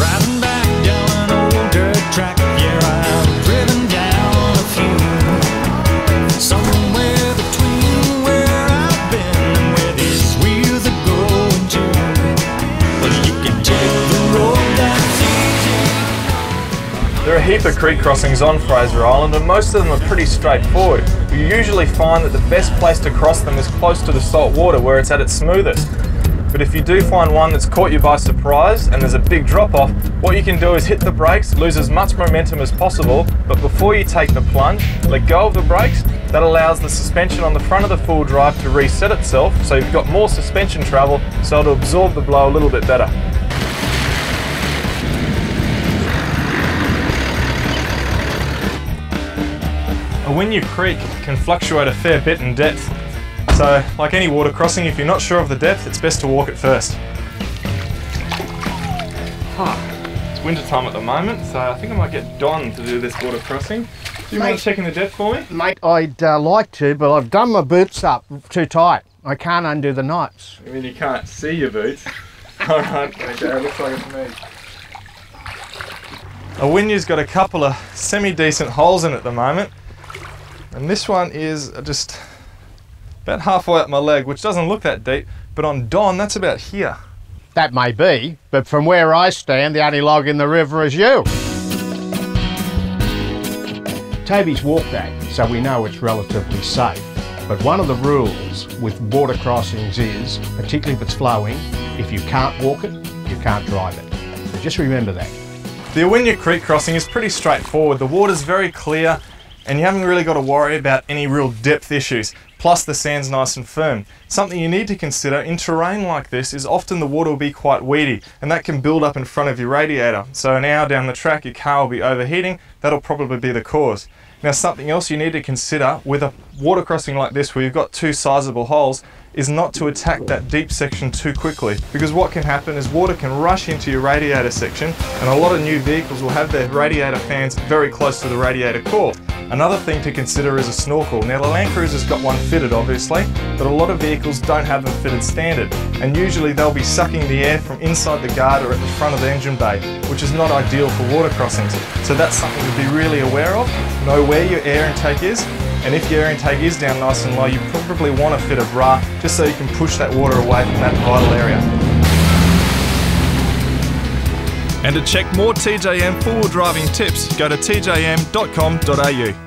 Driving back down an old dirt track, yeah, I've driven down a few. Somewhere between where I've been and where these wheels are going to. Well, you can take the road that's easy. There are a heap of creek crossings on Fraser Island, and most of them are pretty straightforward. You usually find that the best place to cross them is close to the salt water where it's at its smoothest. But if you do find one that's caught you by surprise and there's a big drop off, what you can do is hit the brakes, lose as much momentum as possible, but before you take the plunge, let go of the brakes. That allows the suspension on the front of the full drive to reset itself, so you've got more suspension travel, so it'll absorb the blow a little bit better. A Wynyard Creek can fluctuate a fair bit in depth. So, like any water crossing, if you're not sure of the depth, it's best to walk it first. It's winter time at the moment, so I think I might get Don to do this water crossing. Do you mind checking the depth for me? Mate, I'd like to, but I've done my boots up too tight. I can't undo the knots. I mean, you can't see your boots. Alright, okay, looks like it's me. A Wynyard's got a couple of semi-decent holes in it at the moment. And this one is just about halfway up my leg, which doesn't look that deep, but on Don, that's about here. That may be, but from where I stand, the only log in the river is you. Toby's walked that, so we know it's relatively safe. But one of the rules with water crossings is, particularly if it's flowing, if you can't walk it, you can't drive it. So just remember that. The Wynyard Creek crossing is pretty straightforward. The water's very clear, and you haven't really got to worry about any real depth issues. Plus the sand's nice and firm. Something you need to consider in terrain like this is often the water will be quite weedy, and that can build up in front of your radiator. So an hour down the track your car will be overheating. That'll probably be the cause. Now something else you need to consider with a water crossing like this where you've got two sizable holes is not to attack that deep section too quickly, because what can happen is water can rush into your radiator section, and a lot of new vehicles will have their radiator fans very close to the radiator core. Another thing to consider is a snorkel. Now the Land Cruiser's got one fitted obviously, but a lot of vehicles don't have them fitted standard, and usually they'll be sucking the air from inside the guard or at the front of the engine bay, which is not ideal for water crossings. So that's something to be really aware of. Know where your air intake is, and if your air intake is down nice and low, you probably want to fit a bra just so you can push that water away from that vital area. And to check more TJM four-wheel driving tips, go to tjm.com.au.